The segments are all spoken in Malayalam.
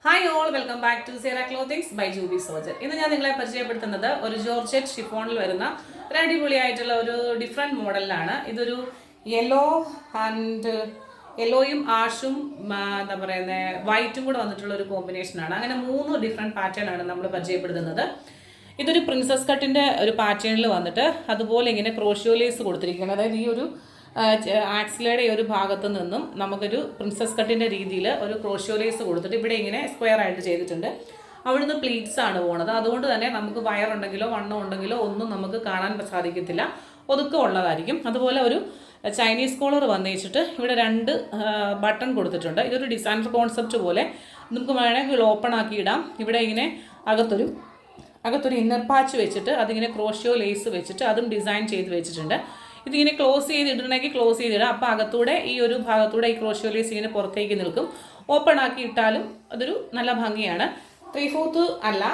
Hi all welcome back to Sierra clothings by Juby Sojar. ഇന്ന് ഞാൻ നിങ്ങളെ പരിചയപ്പെടുത്തുന്നത് ഒരു ജോർജറ്റ് ഷിഫോണിൽ വരുന്ന ഒരു അടിപൊളിയായിട്ടുള്ള ഒരു ഡിഫറെൻറ്റ് മോഡലിലാണ്. ഇതൊരു യെല്ലോ ആൻഡ് യെല്ലോയും ആഷും എന്താ പറയുന്നത് വൈറ്റും കൂടെ വന്നിട്ടുള്ള ഒരു കോമ്പിനേഷനാണ്. അങ്ങനെ 3 ഡിഫറെൻറ്റ് പാറ്റേണാണ് നമ്മൾ പരിചയപ്പെടുത്തുന്നത്. ഇതൊരു പ്രിൻസസ് കട്ടിൻ്റെ ഒരു പാറ്റേണിൽ വന്നിട്ട് അതുപോലെ ഇങ്ങനെ ക്രോഷ്യോ ലേസ് കൊടുത്തിരിക്കുകയാണ്. അതായത് ഈ ഒരു ആക്സിലയുടെ ഒരു ഭാഗത്തു നിന്നും നമുക്കൊരു പ്രിൻസസ് കട്ടിൻ്റെ രീതിയിൽ ഒരു ക്രോഷ്യോ ലേസ് കൊടുത്തിട്ട് ഇവിടെ ഇങ്ങനെ സ്ക്വയർ ആയിട്ട് ചെയ്തിട്ടുണ്ട്. അവിടുന്ന് പ്ലീറ്റ്സ് ആണ് പോകുന്നത്. അതുകൊണ്ട് തന്നെ നമുക്ക് വയറുണ്ടെങ്കിലോ വണ്ണം ഉണ്ടെങ്കിലോ ഒന്നും നമുക്ക് കാണാൻ സാധിക്കത്തില്ല, ഒതുക്കം ഉള്ളതായിരിക്കും. അതുപോലെ ഒരു ചൈനീസ് കോളർ വന്നേച്ചിട്ട് ഇവിടെ 2 ബട്ടൺ കൊടുത്തിട്ടുണ്ട്. ഇതൊരു ഡിസൈനർ കോൺസെപ്റ്റ് പോലെ നമുക്ക് വേണമെങ്കിൽ ഓപ്പൺ ആക്കി ഇടാം. ഇവിടെ ഇങ്ങനെ അകത്തൊരു ഇന്നർ പാച്ച് വെച്ചിട്ട് അതിങ്ങനെ ക്രോഷ്യോ ലേസ് വെച്ചിട്ട് അതും ഡിസൈൻ ചെയ്ത് വെച്ചിട്ടുണ്ട്. ഇതിങ്ങനെ ക്ലോസ് ചെയ്തിടണമെങ്കിൽ ക്ലോസ് ചെയ്തിടാം. അപ്പോൾ അകത്തൂടെ ഈ ഒരു ഭാഗത്തൂടെ ഈ ക്രോഷ്യോ ലേസ് ഇങ്ങനെ പുറത്തേക്ക് നിൽക്കും. ഓപ്പൺ ആക്കി ഇട്ടാലും അതൊരു നല്ല ഭംഗിയാണ്. 3/4 അല്ല,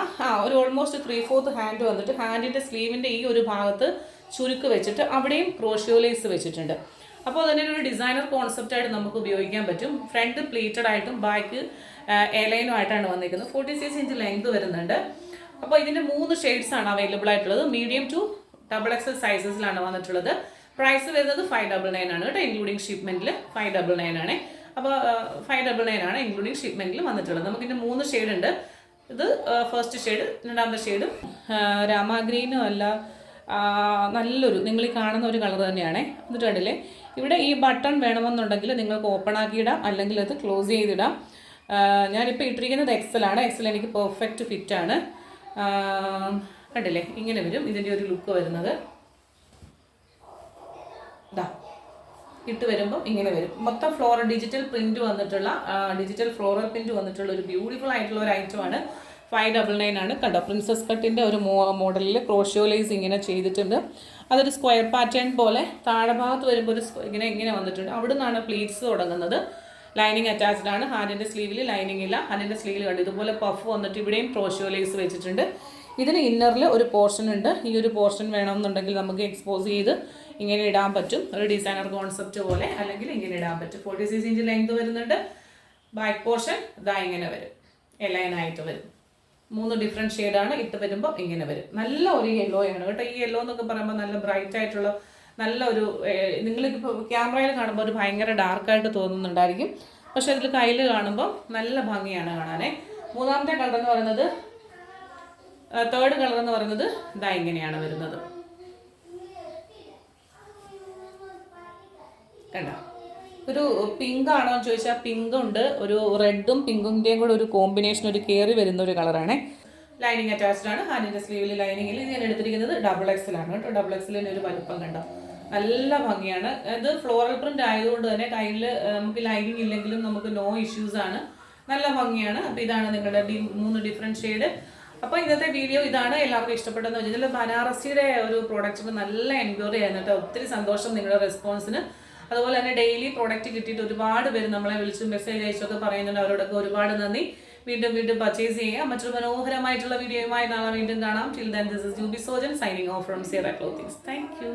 ഒരു ഓൾമോസ്റ്റ് 3/4 ഹാൻഡ് വന്നിട്ട് ഹാൻഡിൻ്റെ സ്ലീവിൻ്റെ ഈ ഒരു ഭാഗത്ത് ചുരുക്ക് വെച്ചിട്ട് അവിടെയും ക്രോഷ്യോ ലേസ് വെച്ചിട്ടുണ്ട്. അപ്പോൾ തന്നെ ഒരു ഡിസൈനർ കോൺസെപ്റ്റായിട്ട് നമുക്ക് ഉപയോഗിക്കാൻ പറ്റും. ഫ്രണ്ട് പ്ലീറ്റഡ് ആയിട്ടും ബാക്ക് എലൈനും ആയിട്ടാണ് വന്നിരിക്കുന്നത്. 46 ഇഞ്ച് ലെങ്ത് വരുന്നുണ്ട്. അപ്പോൾ ഇതിൻ്റെ 3 ഷെയ്ഡ്സാണ് അവൈലബിൾ ആയിട്ടുള്ളത്. മീഡിയം ടു XXL സൈസസിലാണ് വന്നിട്ടുള്ളത്. പ്രൈസ് വരുന്നത് 599 ആണ് കേട്ടോ, ഇൻക്ലൂഡിങ് ഷിപ്മെൻറ്റിൽ 599 ആണ്. അപ്പോൾ 599 ആണ് ഇൻക്ലൂഡിങ് ഷിപ്മെൻറ്റിൽ വന്നിട്ടുള്ളത്. നമുക്കിൻ്റെ 3 ഷെയ്ഡ് ഉണ്ട്. ഇത് ഫസ്റ്റ് ഷെയ്ഡ്, രണ്ടാമത്തെ ഷെയ്ഡും രാമാഗ്രീനും അല്ല, നല്ലൊരു നിങ്ങൾ ഈ കാണുന്ന ഒരു കളർ തന്നെയാണ്. എന്നിട്ട് കണ്ടില്ലേ, ഇവിടെ ഈ ബട്ടൺ വേണമെന്നുണ്ടെങ്കിൽ നിങ്ങൾക്ക് ഓപ്പൺ ആക്കിയിടാം, അല്ലെങ്കിൽ അത് ക്ലോസ് ചെയ്തിടാം. ഞാനിപ്പോൾ ഇട്ടിരിക്കുന്നത് XL എനിക്ക് പെർഫെക്റ്റ് ഫിറ്റാണ്. കണ്ടില്ലേ, ഇങ്ങനെ വരും ഇതിൻ്റെ ഒരു ലുക്ക് വരുന്നത്. ഇട്ട് വരുമ്പോൾ ഇങ്ങനെ വരും. മൊത്തം ഡിജിറ്റൽ പ്രിന്റ് വന്നിട്ടുള്ള ഡിജിറ്റൽ ഫ്ലോറൽ പ്രിന്റ് വന്നിട്ടുള്ള ഒരു ബ്യൂട്ടിഫുൾ ആയിട്ടുള്ള ഒരു ഐറ്റമാണ്. 599 ആണ്. കണ്ടോ, പ്രിൻസസ് കട്ടിൻ്റെ ഒരു മോഡലിൽ ക്രോഷ്യോ ലേസ് ഇങ്ങനെ ചെയ്തിട്ടുണ്ട്. അതൊരു സ്ക്വയർ പാറ്റേൺ പോലെ താഴെ ഭാഗത്ത് വരുമ്പോൾ ഒരു ഇങ്ങനെ വന്നിട്ടുണ്ട്. അവിടെ നിന്നാണ് പ്ലീറ്റ്സ് തുടങ്ങുന്നത്. ലൈനിങ് അറ്റാച്ച്ഡ് ആണ്. ഹാൻഡിൻ്റെ സ്ലീവിൽ ലൈനിങ് ഇല്ല. ഹാൻഡിൻ്റെ സ്ലീവിൽ കണ്ടു ഇതുപോലെ പഫ് വന്നിട്ട് ഇവിടെയും ക്രോഷ്യോ ലേസ് വെച്ചിട്ടുണ്ട്. ഇതിന് ഇന്നറിൽ ഒരു പോർഷൻ ഉണ്ട്. ഈ ഒരു പോർഷൻ വേണമെന്നുണ്ടെങ്കിൽ നമുക്ക് എക്സ്പോസ് ചെയ്ത് ഇങ്ങനെ ഇടാൻ പറ്റും, ഒരു ഡിസൈനർ കോൺസെപ്റ്റ് പോലെ, അല്ലെങ്കിൽ ഇങ്ങനെ ഇടാൻ പറ്റും. 46 ഇഞ്ച് ലെങ്ത് വരുന്നുണ്ട്. ബാക്ക് പോർഷൻ ഇതാ ഇങ്ങനെ വരും, എലൈനായിട്ട് വരും. 3 ഡിഫറെൻറ്റ് ഷെയ്ഡാണ്. ഇട്ട് വരുമ്പോൾ ഇങ്ങനെ വരും. നല്ല ഒരു യെല്ലോ ആണ് കേട്ടോ. ഈ യെല്ലോ എന്നൊക്കെ പറയുമ്പോൾ നല്ല ബ്രൈറ്റ് ആയിട്ടുള്ള നല്ല ഒരു, നിങ്ങളിപ്പോൾ ക്യാമറയിൽ കാണുമ്പോൾ ഒരു ഭയങ്കര ഡാർക്കായിട്ട് തോന്നുന്നുണ്ടായിരിക്കും, പക്ഷെ അതിൽ കയ്യിൽ കാണുമ്പോൾ നല്ല ഭംഗിയാണ് കാണാനേ. മൂന്നാമത്തെ കളർ എന്ന് പറയുന്നത്, തേർഡ് കളർ എന്ന് പറയുന്നത് ഇതാ ഇങ്ങനെയാണ് വരുന്നത്. കണ്ടോ, ഒരു പിങ്ക് ആണോ എന്ന് ചോദിച്ചാൽ പിങ്ക് ഉണ്ട്. ഒരു റെഡും പിങ്കിൻ്റെയും കൂടെ ഒരു കോമ്പിനേഷൻ, ഒരു കയറി വരുന്ന ഒരു കളറാണ്. ലൈനിങ് അറ്റാച്ച്ഡ് ആണ്. ഹാൻഡിൻ്റെ സ്ലീവിൽ ലൈനിങ്ങിൽ ഞാൻ എടുത്തിരിക്കുന്നത് XXL ആണ് കേട്ടോ. XXL ഒരു വലുപ്പം കണ്ടോ, നല്ല ഭംഗിയാണ്. ഇത് ഫ്ലോറൽ പ്രിന്റ് ആയതുകൊണ്ട് തന്നെ കയ്യിൽ നമുക്ക് ലൈനിങ് ഇല്ലെങ്കിലും നമുക്ക് നോ ഇഷ്യൂസ് ആണ്. നല്ല ഭംഗിയാണ്. അപ്പോൾ ഇതാണ് നിങ്ങളുടെ 3 ഡിഫറെൻറ്റ് ഷെയ്ഡ്. അപ്പോൾ ഇന്നത്തെ വീഡിയോ ഇതാണ്. എല്ലാവർക്കും ഇഷ്ടപ്പെട്ടെന്ന് വെച്ചാൽ ബനാറസിയുടെ ഒരു പ്രോഡക്റ്റിന് നല്ല എൻക്വയറി ആയിരുന്നു. ഒത്തിരി സന്തോഷം നിങ്ങളുടെ റെസ്പോൺസിന്. അതുപോലെ തന്നെ ഡെയിലി പ്രോഡക്റ്റ് കിട്ടിയിട്ട് ഒരുപാട് പേര് നമ്മളെ വിളിച്ചും മെസ്സേജ് അയച്ചൊക്കെ പറയുന്നുണ്ട്. അവരോടൊക്കെ ഒരുപാട് നന്ദി. വീണ്ടും പർച്ചേസ് ചെയ്യുക. മറ്റൊരു മനോഹരമായിട്ടുള്ള വീഡിയോയുമായി നാളെ വീണ്ടും കാണാം. Till then, this is Jubi Sojan signing off from Sierra clothings. Thank U.